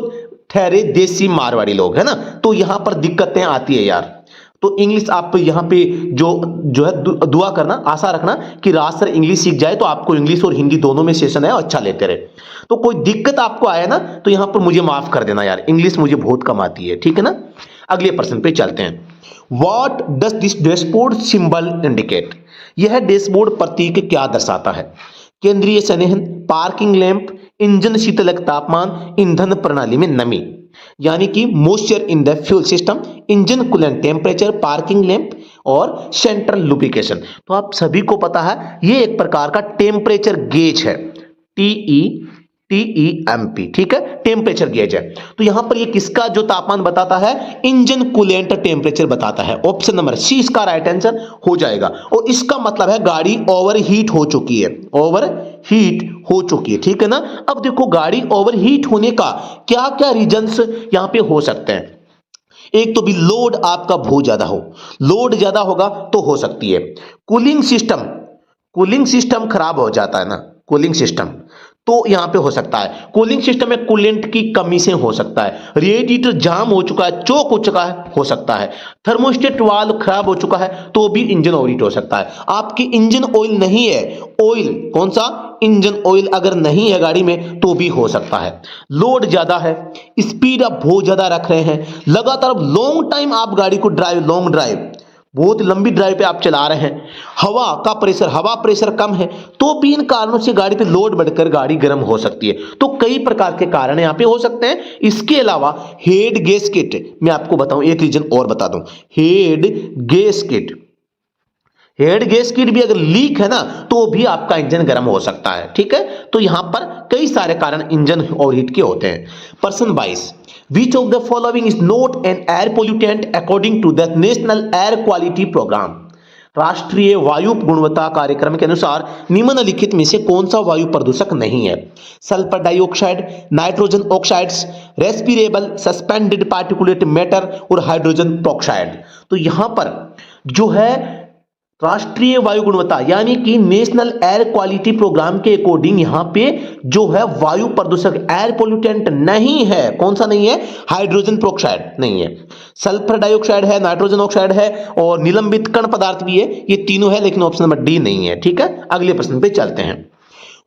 Speaker 1: ठहरे देसी मारवाड़ी लोग, है ना, तो यहां पर दिक्कतें आती है यार। तो इंग्लिश आप यहां पे जो है दुआ करना, आशा रखना कि राज सर इंग्लिश सीख जाए तो आपको इंग्लिश और हिंदी दोनों में सेशन है अच्छा लेते रहे। तो कोई दिक्कत आपको आए ना तो यहां पर मुझे माफ कर देना यार, इंग्लिश मुझे बहुत कम आती है, ठीक है ना। अगले प्रश्न पे चलते हैं। What does this dashboard symbol indicate? यह डैशबोर्ड प्रतीक क्या दर्शाता है? केंद्रीय संवहन, पार्किंग लैंप, इंजन शीतलक तापमान, ईंधन प्रणाली में नमी, यानी कि moisture in the fuel system, engine coolant temperature, parking lamp और सेंट्रल लुब्रिकेशन। तो आप सभी को पता है ये एक प्रकार का टेम्परेचर गेज है, TEMP, ठीक है, टेम्परेचर गेज है। तो यहां पर ये किसका जो तापमान बताता है? इंजन कूलेंट टेम्परेचर बताता है, ऑप्शन नंबर सी इसका राइट आंसर हो जाएगा। और इसका मतलब है गाड़ी ओवरहीट हो चुकी है, ओवरहीट हो चुकी है, ठीक है ना। अब देखो गाड़ी ओवरहीट होने का क्या क्या रीजंस यहां पे हो सकते हैं। एक तो भी लोड आपका बहुत ज्यादा हो, लोड ज्यादा होगा तो हो सकती है। कूलिंग सिस्टम खराब हो जाता है ना, कूलिंग सिस्टम, तो यहां पे हो सकता है। कूलिंग सिस्टम में कूलेंट की कमी से हो सकता है। रेडिएटर जाम हो चुका है, चोक हो चुका है, हो सकता है। थर्मोस्टेट वाल्व खराब हो चुका है तो भी इंजन ओवरहीट हो सकता है। आपकी इंजन ऑयल नहीं है, ऑयल कौन सा? इंजन ऑयल अगर नहीं है गाड़ी में तो भी हो सकता है। लोड ज्यादा है, स्पीड आप बहुत ज्यादा रख रहे हैं, लगातार लॉन्ग टाइम आप गाड़ी को लॉन्ग ड्राइव, बहुत लंबी ड्राइव पे आप चला रहे हैं, हवा प्रेशर कम है, तो भी इन कारणों से गाड़ी पे लोड बढ़कर गाड़ी गर्म हो सकती है। तो कई प्रकार के कारण यहाँ पे हो सकते हैं। इसके अलावा हेड गैस्केट, मैं आपको बताऊं एक रीजन और बता दूं, हेड गैस्केट भी अगर लीक है ना तो भी आपका इंजन गर्म हो सकता है। ठीक है, तो यहां पर कई सारे कारण इंजन ओवरहीट के होते हैं। प्रश्न 22, which of the following is not an air pollutant according to the National Air Quality Programme. राष्ट्रीय वायु गुणवत्ता कार्यक्रम के अनुसार निम्नलिखित में से कौन सा वायु प्रदूषक नहीं है? Sulphur dioxide, nitrogen oxides, respirable suspended particulate matter और हाइड्रोजन प्रोक्साइड। तो यहां पर जो है राष्ट्रीय वायु गुणवत्ता यानी कि नेशनल एयर क्वालिटी प्रोग्राम के अकॉर्डिंग यहां पे जो है वायु प्रदूषक एयर पोल्यूटेंट नहीं है। कौन सा नहीं है? हाइड्रोजन प्रोक्साइड नहीं है, सल्फर डाइऑक्साइड है, नाइट्रोजन ऑक्साइड है और निलंबित कण पदार्थ भी है। ये तीनों है लेकिन ऑप्शन नंबर डी नहीं है। ठीक है, अगले प्रश्न पे चलते हैं।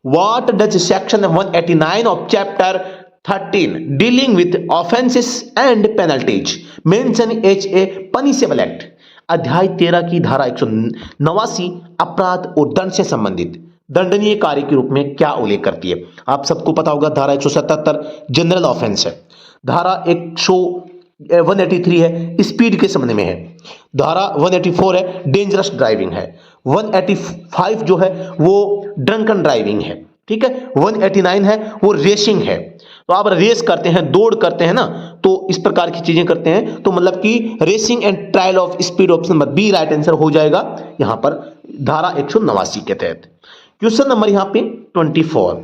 Speaker 1: What does section 189 of chapter 13 dealing with offences and penalties mention as a punishable act. अध्याय 13 की धारा 189 अपराध और दंड से संबंधित दंडनीय कार्य के रूप में क्या उल्लेख करती है? आप सबको पता होगा धारा 177 जनरल ऑफेंस है, धारा 183 है स्पीड के संबंध में है, धारा 184 है डेंजरस ड्राइविंग है, 185 जो है वो ड्रंकन ड्राइविंग है। ठीक है, 189 है वो रेसिंग है। तो आप रेस करते हैं, दौड़ करते हैं ना, तो इस प्रकार की चीजें करते हैं, तो मतलब कि racing and trial of speed, option number B right answer हो जाएगा यहां पर धारा 189 के तहत। क्वेश्चन नंबर यहां पे 24,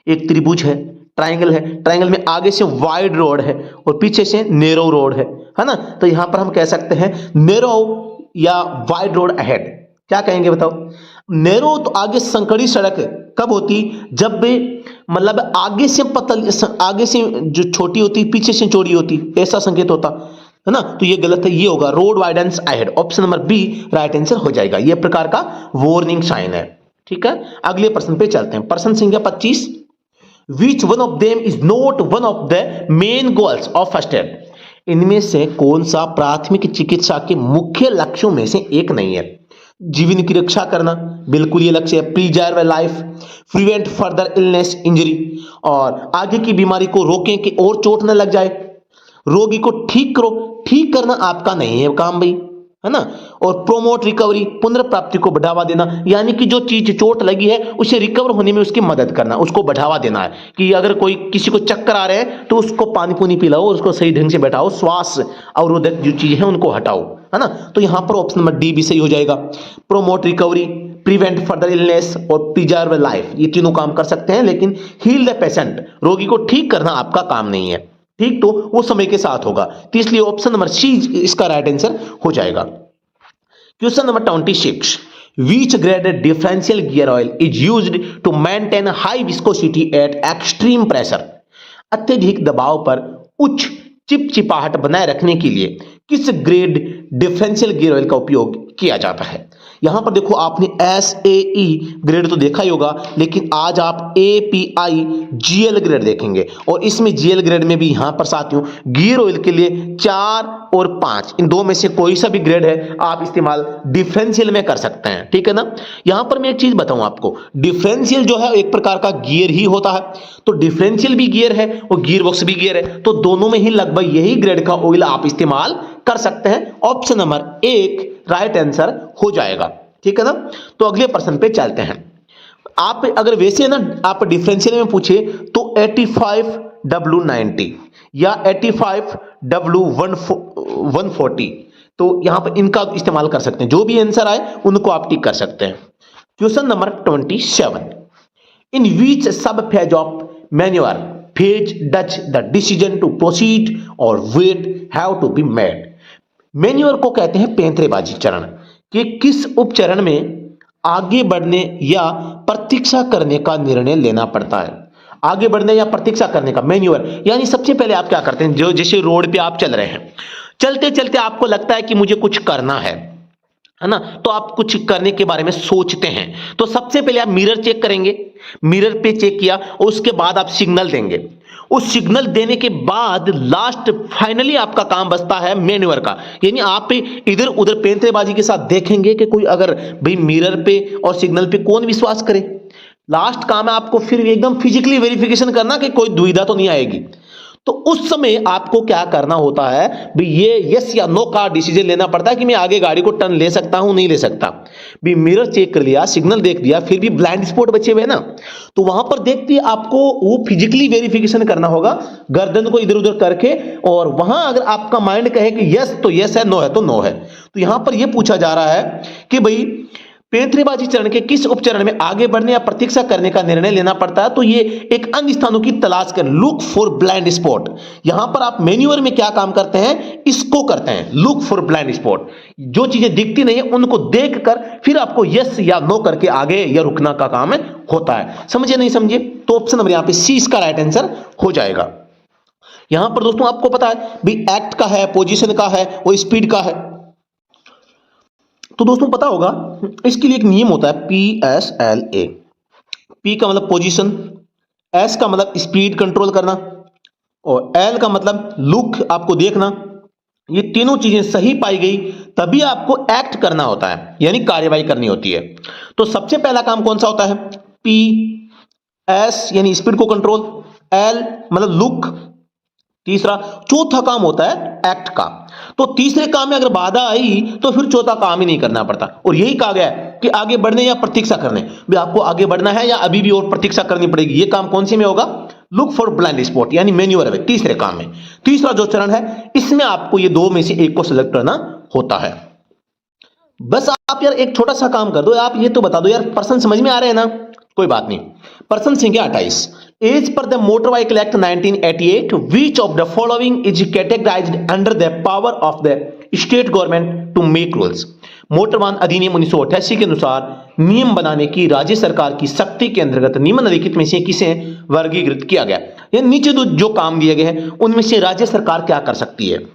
Speaker 1: एक त्रिभुज है, ट्राइंगल है, ट्राइंगल में आगे से वाइड रोड है और पीछे से नैरो रोड है ना। तो यहां पर हम कह सकते हैं नैरो या वाइड रोड अहेड। क्या कहेंगे बताओ? नैरो तो आगे संकरी सड़क कब होती? जब मतलब आगे से जो छोटी होती पीछे से चौड़ी होती, ऐसा संकेत होता है ना। तो ये गलत है, ये होगा road widens ahead, option number B right answer हो जाएगा। ये प्रकार का वार्निंग साइन है। ठीक है, अगले प्रश्न पे चलते हैं। प्रश्न संख्या 25, which one of them is not one of the main goals of first aid. इनमें से कौन सा प्राथमिक चिकित्सा के मुख्य लक्ष्यों में से एक नहीं है? जीवन की रक्षा करना बिल्कुल ये लक्ष्य है, preserve life, prevent further illness injury, और आगे की बीमारी को रोकें कि और चोट न लग जाए, रोगी को ठीक करो, ठीक करना आपका नहीं है काम भाई, है ना, और प्रोमोट रिकवरी, पुनर्प्राप्ति को बढ़ावा देना, यानी कि जो चीज चोट लगी है उसे रिकवर होने में उसकी मदद करना, उसको बढ़ावा देना है कि अगर कोई किसी को चक्कर आ रहे हैं तो उसको पानी पुनी पिलाओ, उसको सही ढंग से बैठाओ, श्वास अवरोधक जो चीज है उनको हटाओ, है ना। तो यहां पर ऑप्शन नंबर डी भी सही हो जाएगा। Promote recovery, prevent further illness और प्रिजर्व लाइफ, ये तीनों काम कर सकते हैं, लेकिन हील द पेशेंट, रोगी को ठीक करना आपका काम नहीं है। ठीक, तो वो समय के साथ होगा। तो इसलिए ऑप्शन नंबर सी इसका राइट आंसर हो जाएगा। Question number 26, which graded differential gear oil is used to maintain high viscosity at extreme pressure। अत्यधिक दबाव पर उच्च चिपचिपाहट बनाए रखने के लिए किस ग्रेड डिफरेंशियल गियर ऑयल का उपयोग किया जाता है? यहां पर देखो आपने SAE ग्रेड तो देखा ही होगा, लेकिन आज आप API GL ग्रेड देखेंगे, और इसमें GL ग्रेड में भी यहां पर साथियों गियर ऑयल के लिए 4 और 5 इन दो में से कोई सा भी ग्रेड है आप इस्तेमाल डिफरेंशियल में कर सकते हैं। ठीक है ना। यहां पर मैं एक चीज बताऊं आपको, डिफरेंशियल जो है एक प्रकार का गियर ही होता है, तो डिफरेंशियल भी गियर है और गियर बॉक्स भी गियर है, तो दोनों में ही लगभग यही ग्रेड का ऑयल आप इस्तेमाल कर सकते हैं। ऑप्शन नंबर 1 राइट आंसर हो जाएगा। ठीक है ना। तो अगले प्रश्न पे चलते हैं। आप अगर वैसे ना आप डिफरेंशियल में पूछे तो 85W90 या 85W140, तो यहां पर इनका इस्तेमाल कर सकते हैं। जो भी आंसर आए उनको आप टिक कर सकते हैं। Question number 27, in which sub phase of manoeuvre phase does the decision to proceed or wait have to be made. Manoeuvre को कहते हैं पैंतरेबाजी चरण, कि किस उपचरण में आगे बढ़ने या प्रतीक्षा करने का निर्णय लेना पड़ता है। आगे बढ़ने या प्रतीक्षा करने का मैन्योर, यानी सबसे पहले आप क्या करते हैं, जो जैसे रोड पे आप चल रहे हैं, चलते चलते आपको लगता है कि मुझे कुछ करना है, है ना, तो आप कुछ करने के बारे में सोचते हैं। तो सबसे पहले आप मिरर चेक करेंगे, मिरर पे चेक किया और उसके बाद आप सिग्नल देंगे। उस सिग्नल देने के बाद लास्ट फाइनली आपका काम बचता है मैन्यूअर का, यानी आप इधर उधर पेंतरेबाजी के साथ देखेंगे कि कोई अगर भाई मिरर पे और सिग्नल पे कौन विश्वास करे। लास्ट काम है आपको फिर एकदम फिजिकली वेरिफिकेशन करना कि कोई दुविधा तो नहीं आएगी। तो उस समय आपको क्या करना होता है भी, ये यस या नो का डिसीजन लेना पड़ता है कि मैं आगे गाड़ी को टर्न ले सकता हूं नहीं ले सकता। भी मिरर चेक कर लिया, सिग्नल देख लिया, फिर भी ब्लाइंड स्पॉट बचे हुए ना, तो वहां पर देखते आपको वो फिजिकली वेरिफिकेशन करना होगा गर्दन को इधर उधर करके, और वहां अगर आपका माइंड कहे कि यस तो यस है, नो है तो नो है। तो यहां पर यह पूछा जा रहा है कि भाई पेंतरेबाजी चरण के किस उपचरण में आगे बढ़ने या प्रतीक्षा करने का निर्णय लेना पड़ता है। तो ये एक अन्य स्थानों की तलाश कर, लुक फॉर ब्लाइंड स्पॉट। यहां पर आप मैन्यूअर में क्या काम करते हैं, इसको करते हैं, लुक फॉर ब्लाइंड स्पॉट। जो चीजें दिखती नहीं है उनको देखकर फिर आपको यस या नो करके आगे या रुकना का काम होता है। समझे नहीं समझे? तो ऑप्शन नंबर यहां पे सी इसका राइट आंसर हो जाएगा। यहां पर दोस्तों आपको पता है भी एक्ट का है, पोजीशन का है, वो स्पीड का है। तो दोस्तों पता होगा इसके लिए एक नियम होता है PSLA। P का मतलब पोजीशन, S का मतलब स्पीड कंट्रोल करना, और L का मतलब लुक आपको देखना। ये तीनों चीजें सही पाई गई तभी आपको एक्ट करना होता है, यानी कार्यवाही करनी होती है। तो सबसे पहला काम कौन सा होता है, P, S यानी स्पीड को कंट्रोल, L मतलब लुक, तीसरा, चौथा काम होता है एक्ट का। तो तीसरे काम में अगर बाधा आई तो फिर चौथा काम ही नहीं करना पड़ता। और यही कहा गया है कि आगे बढ़ने या प्रतीक्षा करने, भी आपको आगे बढ़ना है या अभी भी और प्रतीक्षा करनी पड़ेगी। ये काम कौन से में होगा, लुक फॉर ब्लाइंड स्पॉट यानी मैन्यूअर में, तीसरे काम में। तीसरा जो चरण है इसमें आपको ये दो में से एक को सिलेक्ट करना होता है। बस आप यार एक छोटा सा काम कर दो, आप ये तो बता दो यार, प्रश्न समझ में आ रहे हैं ना? कोई बात नहीं। प्रश्न संख्या 28, as per the Motor Vehicle Act 1988 which of the following is categorized under the power of the state government to make rules। Motor वाहन अधिनियम 1988 के अनुसार नियम बनाने की राज्य सरकार की शक्ति के अंतर्गत निम्नलिखित में से किसे वर्गीकृत किया गया। ये नीचे जो काम दिए गए हैं उनमें से राज्य सरकार क्या कर सकती है।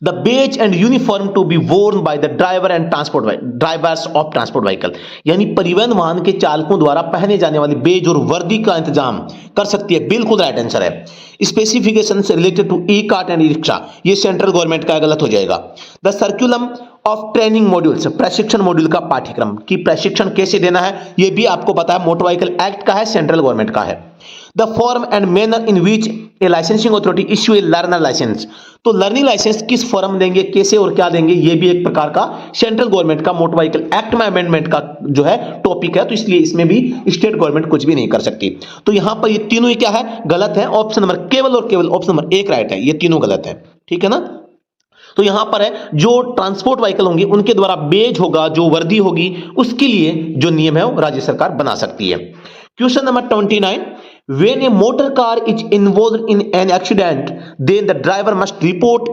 Speaker 1: The badge and uniform to be worn by the drivers of transport vehicle, यानी परिवहन वाहन के चालकों द्वारा पहने जाने वाली बेज और वर्दी का इंतजाम कर सकती है, बिल्कुल राइट आंसर है। स्पेसिफिकेशन से related to E cart and E rickshaw, ये सेंट्रल गवर्नमेंट का गलत हो जाएगा। The curriculum of training modules, प्रशिक्षण मॉड्यूल का पाठ्यक्रम की प्रशिक्षण कैसे देना है ये भी आपको पता है, मोटर व्हीकल एक्ट का है, सेंट्रल गवर्नमेंट का है। The form and manner in which a licensing authority issue a learner licence, तो लर्निंग लाइसेंस किस फॉर्म देंगे, कैसे और क्या देंगे, ये भी एक प्रकार का सेंट्रल गवर्नमेंट का मोटर व्हीकल एक्ट में अमेंडमेंट का जो है टॉपिक है। तो इसलिए इसमें भी स्टेट गवर्नमेंट कुछ भी नहीं कर सकती। तो यहां पर ये तीनों ही क्या है, गलत है। ऑप्शन नंबर केवल और केवल ऑप्शन नंबर 1 राइट है, ये तीनों गलत है। ठीक है ना? तो यहां पर है जो ट्रांसपोर्ट व्हीकल होंगे उनके द्वारा बेज होगा, जो वर्दी होगी, उसके लिए जो नियम है वो राज्य सरकार बना सकती है। Question number 29, when a motor car is involved in an accident then the driver must report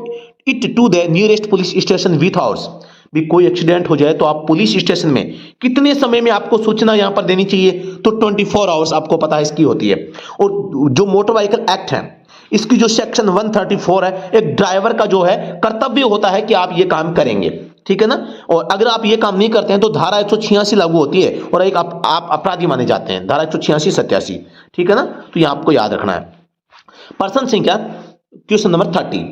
Speaker 1: it to the nearest police station with hours। भी कोई एक्सीडेंट हो जाए तो आप पुलिस स्टेशन में कितने समय में आपको सूचना यहां पर देनी चाहिए, तो 24 आवर्स आपको पता है इसकी होती है। और जो मोटर व्हीकल एक्ट है इसकी जो सेक्शन 134 है, एक ड्राइवर का जो है कर्तव्य होता है कि आप ये काम करेंगे। ठीक है ना? और अगर आप ये काम नहीं करते हैं तो धारा 186 लागू होती है और एक आप अपराधी माने जाते हैं, धारा 186 87। ठीक है ना? तो ये आपको याद रखना है। प्रश्न संख्या question number 30,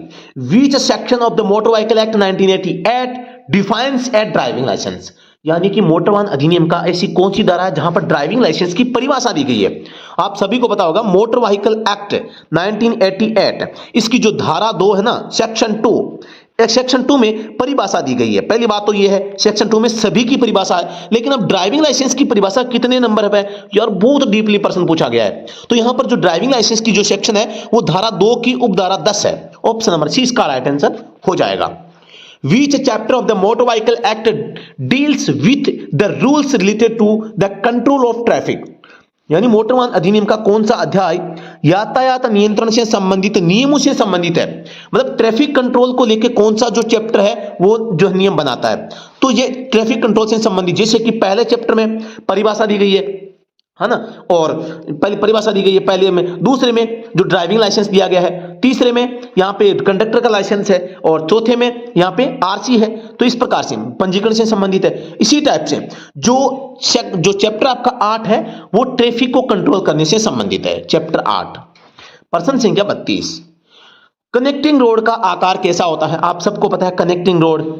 Speaker 1: which section of the Motor Vehicle Act 1988 defines a driving licence, यानी कि मोटर वाहन अधिनियम का ऐसी कौन सी धारा है जहां पर ड्राइविंग लाइसेंस की परिभाषा दी गई है। आप सभी को पता होगा मोटर व्हीकल एक्ट 1988 इसकी जो धारा 2 है ना, सेक्शन 2, सेक्शन 2 में परिभाषा दी गई है। पहली बात तो यह है सेक्शन 2 में सभी की परिभाषा है, लेकिन अब ड्राइविंग लाइसेंस की परिभाषा कितने नंबर पे यार, बहुत डीपली प्रश्न पूछा गया है। तो यहां पर जो ड्राइविंग लाइसेंस की जो सेक्शन है वो धारा 2 की उपधारा 10 है। ऑप्शन नंबर सी इसका राइट आंसर हो जाएगा। Which chapter of the Motor Vehicle Act deals with the rules related to the control of traffic, यानी मोटर वाहन अधिनियम का कौन सा अध्याय यातायात नियंत्रण से संबंधित नियमों से संबंधित है, मतलब ट्रैफिक कंट्रोल को लेकर कौन सा जो चैप्टर है वो जो नियम बनाता है। तो ये ट्रैफिक कंट्रोल से संबंधित, जैसे कि पहले चैप्टर में परिभाषा दी गई है है ना। और पहली परिभाषा दी गई है पहले में, दूसरे में जो ड्राइविंग लाइसेंस दिया गया है, तीसरे में यहाँ पे कंडक्टर का लाइसेंस है, और चौथे में यहाँ पे आरसी है। तो इस प्रकार से पंजीकरण से संबंधित है। इसी टाइप से जो चैप्टर आपका 8 है वो ट्रैफिक को कंट्रोल करने से संबंधित है, चैप्टर 8। प्रश्न संख्या 32, कनेक्टिंग रोड का आकार कैसा होता है? आप सबको पता है कनेक्टिंग रोड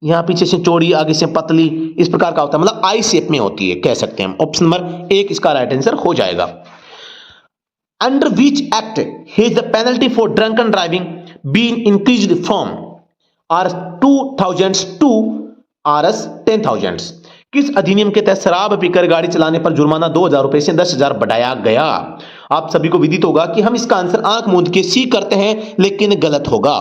Speaker 1: यहां पीछे से चौड़ी आगे से पतली इस प्रकार का होता है, मतलब आई शेप में होती है कह सकते हैं हम। ऑप्शन नंबर 1 इसका राइट आंसर हो जाएगा। Under which act has the penalty for drunken driving been increased from Rs 2000 to Rs 10,000? किस अधिनियम के तहत शराब पीकर गाड़ी चलाने पर जुर्माना 2,000 रुपए से 10,000 बढ़ाया गया? आप सभी को विदित होगा कि हम इसका आंसर आंख मूंद के सी करते हैं, लेकिन गलत होगा।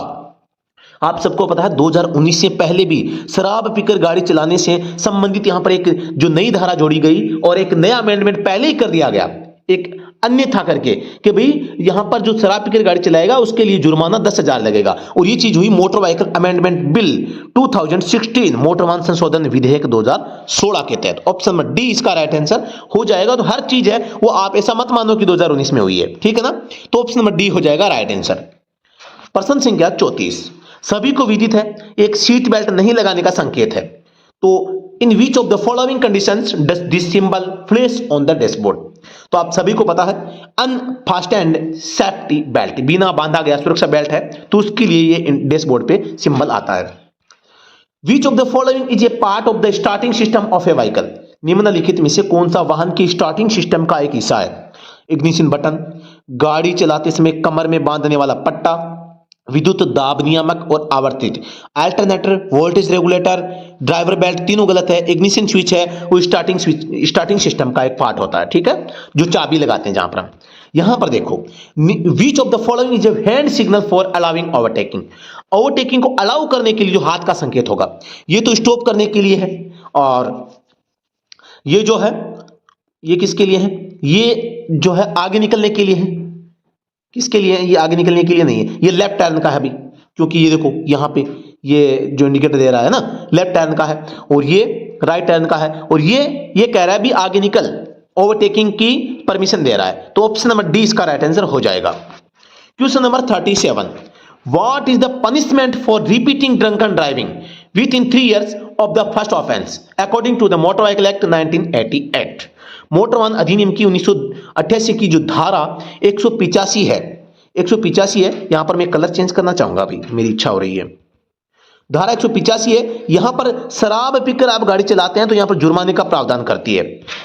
Speaker 1: आप सबको पता है 2019 से पहले भी शराब पीकर गाड़ी चलाने से संबंधित यहां पर एक जो नई धारा जोड़ी गई और एक नया अमेंडमेंट पहले ही कर दिया गया, एक अन्यथा करके कि भाई यहां पर जो शराब पीकर गाड़ी चलाएगा उसके लिए जुर्माना 10,000 लगेगा। और ये चीज हुई motor vehicle amendment bill 2016, motor वाहन संशोधन विधेयक 2016 के तहत। ऑप्शन नंबर डी इसका राइट आंसर हो जाएगा। तो हर चीज है वो आप ऐसा मत मानो कि 2019 में हुई है, ठीक है ना। तो ऑप्शन नंबर डी हो जाएगा राइट आंसर। प्रश्न संख्या 34, सभी को विदित है एक सीट बेल्ट नहीं लगाने का संकेत है। तो in which of the following conditions does this symbol flash on the dashboard? तो आप सभी को पता है अनफास्टेंड सेफ्टी बेल्ट, बिना बांधा गया सुरक्षा बेल्ट है, तो उसके लिए ये डैशबोर्ड पे सिंबल आता है। Which of the following is a part of the starting system of A vehicle? निम्नलिखित में से कौन सा वाहन की स्टार्टिंग सिस्टम का एक हिस्सा है? इग्निशन बटन, गाड़ी चलाते समय कमर में बांधने वाला पट्टा, विद्युत दाब नियामक और आवर्तित, alternator, voltage regulator, driver belt, तीनों गलत है। इग्निशन स्विच है वो स्टार्टिंग सिस्टम का एक पार्ट होता है, ठीक है, जो चाबी लगाते हैं जहां पर। यहां पर देखो विच of the following is a hand signal for allowing overtaking? Overtaking को अलाउ करने के लिए जो हाथ का संकेत होगा ये तो स्टॉप करने के लिए है, और ये जो है ये किसके लिए है? ये जो है आगे निकलने के लिए है। किसके लिए है? ये आगे निकलने के लिए नहीं है, ये लेफ्ट टर्न का है अभी, क्योंकि ये देखो यहां पे ये जो इंडिकेटर दे रहा है ना लेफ्ट टर्न का है, और ये राइट टर्न का है, और ये कह रहा है भी आगे निकल, ओवरटेकिंग की परमिशन दे रहा है। तो ऑप्शन नंबर डी इसका राइट आंसर हो जाएगा। Question number 37, what is the punishment for repeating drunken driving within 3 years of the first offence according to the Motor Vehicle Act 1988? Motor वाहन अधिनियम की 1988 की जो धारा 185 है, 185 है, यहां पर मैं कलर चेंज करना चाहूंगा, अभी मेरी इच्छा हो रही है। धारा 185 है, यहां पर शराब पीकर आप गाड़ी चलाते हैं तो यहां पर जुर्माने का प्रावधान करती है।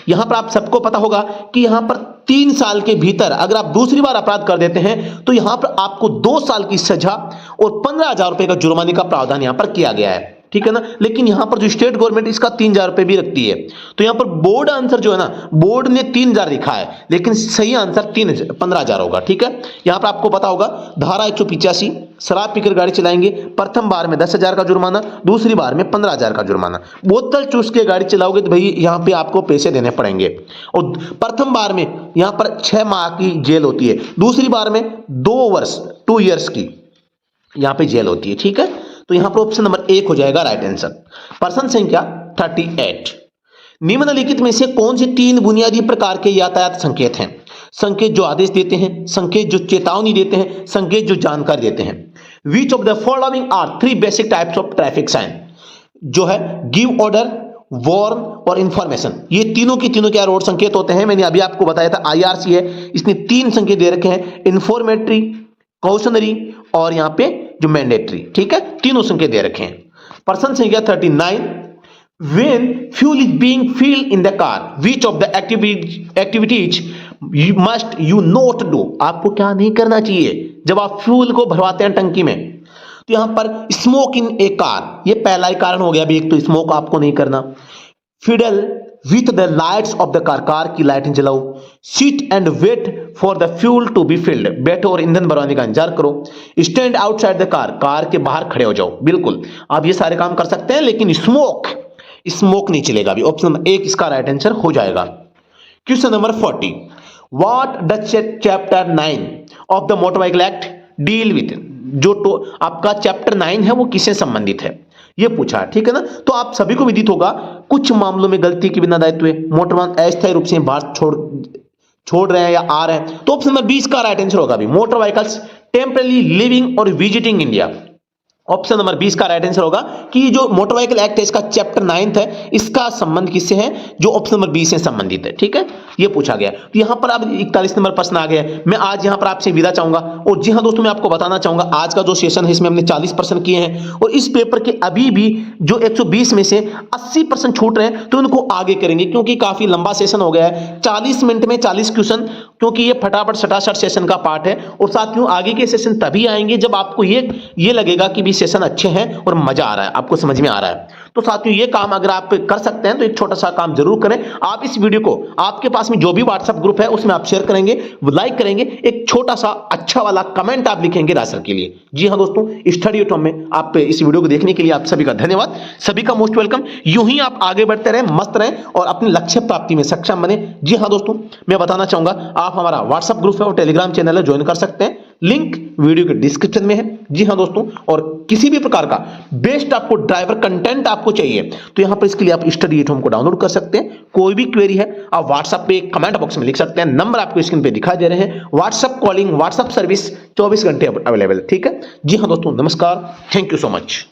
Speaker 1: यहां पर आप सबको पता होगा कि यहां पर 3 साल के भीतर अगर आप दूसरी बार अपराध कर देते हैं तो यहां पर आपको 2 साल की सजा और 15,000 रुपए का जुर्माने का प्रावधान यहां पर किया गया है, ठीक है ना। लेकिन यहां पर जो स्टेट गवर्नमेंट इसका 3,000 रुपए भी रखती है। तो यहां पर बोर्ड आंसर जो है ना, बोर्ड ने 3,000 लिखा है, लेकिन सही आंसर 15,000 होगा, ठीक है। यहां पर आपको पता होगा धारा 185, शराब पीकर गाड़ी चलाएंगे प्रथम बार में 10,000 का जुर्माना, दूसरी बार में 15,000 का जुर्माना। बोतल चूस के गाड़ी चलाओगे तो भाई यहां पे आपको पैसे देने पड़ेंगे, और प्रथम बार में यहां पर 6 माह की जेल होती है, दूसरी बार में 2 वर्ष 2 years की यहां पे जेल होती है, ठीक है। तो यहां पर ऑप्शन नंबर 1 हो जाएगा राइट आंसर। प्रश्न संख्या 38, निम्नलिखित में से कौन से 3 बुनियादी प्रकार के यातायात संकेत हैं? संकेत जो आदेश देते हैं, संकेत जो चेतावनी देते हैं, संकेत जो जानकारी देते हैं। Which of the following are 3 basic types of traffic sign? जो है गिव ऑर्डर, वार्न और इंफॉर्मेशन। ये तीनों की तीनों क्या रोड संकेत होते हैं? मैंने अभी आपको बताया था IRC है, इसने 3 संकेत दे रखे हैं, इंफॉर्मेटरी, कॉशनरी और यहां पे जो मैंडेटरी, ठीक है, तीनों संकेत दे रखे हैं। प्रश्न संख्या 39, when fuel is being filled in the car which of the activities must you not do? आपको क्या नहीं करना चाहिए जब आप फ्यूल को भरवाते हैं टंकी में? तो यहां पर स्मोक इन ए कार, ये पहला ही कारण हो गया अभी, एक तो स्मोक आपको नहीं करना। Fiddle with the lights of the car, car की लाइटें जलाओ। Sit and wait for the fuel to be filled, बैठो और ईंधन भरवाने का इंतजार करो। Stand outside the car, car के बाहर खड़े हो जाओ। बिल्कुल आप ये सारे काम कर सकते हैं, लेकिन स्मोक नहीं चलेगा अभी। ऑप्शन नंबर 1 इसका राइट आंसर हो जाएगा। Question number 40, what does chapter 9 of the Motor Vehicle act deal with? जो आपका चैप्टर 9 है वो किससे संबंधित है? ये पूछा है, ठीक है ना। तो आप सभी को विदित होगा, कुछ मामलों में गलती के बिना दायित्व मोटर वाहन अस्थायी रूप से भारत छोड़ रहे हैं या आ रहे हैं, तो ऑप्शन नंबर 20 का राइट आंसर होगा अभी मोटर व्हीकल्स टेम्परली लिविंग और विजिटिंग इंडिया। ऑप्शन नंबर 20 का राइट आंसर होगा कि जो मोटर व्हीकल एक्ट है इसका चैप्टर 9 है, इसका संबंध किससे है, जो ऑप्शन नंबर 20 से संबंधित है, ठीक है। ये पूछा गया। तो यहां पर अब 41 नंबर प्रश्न आ गया है। मैं आज यहां पर आपसे विदा चाहूंगा। और जी हां दोस्तों, मैं आपको बताना चाहूंगा आज का जो सेशन है इसमें हमने 40 प्रश्न किए हैं और इस पेपर के अभी भी जो 120 में से 80% छूट रहे हैं, तो उनको आगे करेंगे क्योंकि काफी लंबा सेशन हो गया है। 40 मिनट में 40 क्वेश्चन, क्योंकि ये फटाफट सटासट सेशन का पार्ट है। और साथियों, आगे के सेशन तभी आएंगे जब आपको ये लगेगा कि भी सेशन अच्छे हैं और मजा आ रहा है, आपको समझ में आ रहा है। तो साथियों, ये काम अगर आप कर सकते हैं तो एक छोटा सा काम जरूर करें। आप इस वीडियो को आपके पास में जो भी व्हाट्सएप ग्रुप है उसमें आप शेयर करेंगे, लाइक करेंगे, एक छोटा सा अच्छा वाला कमेंट आप लिखेंगे रासर के लिए। जी हां दोस्तों, स्टडी एट होम में आप इस वीडियो को देखने के लिए आप सभी का धन्यवाद, सभी का मोस्ट वेलकम। यूं ही आप आगे बढ़ते रहें, मस्त रहें और अपने लक्ष्य प्राप्ति में सक्षम बने। जी हां दोस्तों, मैं बताना चाहूंगा आप हमारा व्हाट्सएप ग्रुप है और टेलीग्राम चैनल है, ज्वाइन कर सकते हैं, लिंक वीडियो के डिस्क्रिप्शन में है। जी हां दोस्तों, और किसी भी प्रकार का बेस्ट आपको ड्राइवर कंटेंट आपको चाहिए तो यहां पर इसके लिए आप स्टडी एट होम को डाउनलोड कर सकते हैं। कोई भी क्वेरी है आप व्हाट्सएप पे कमेंट बॉक्स में लिख सकते हैं, नंबर आपको स्क्रीन पे दिखाई दे रहे हैं। व्हाट्सएप कॉलिंग, व्हाट्सएप सर्विस 24 घंटे अवेलेबल, ठीक है। जी हां दोस्तों, नमस्कार, थैंक यू सो मच।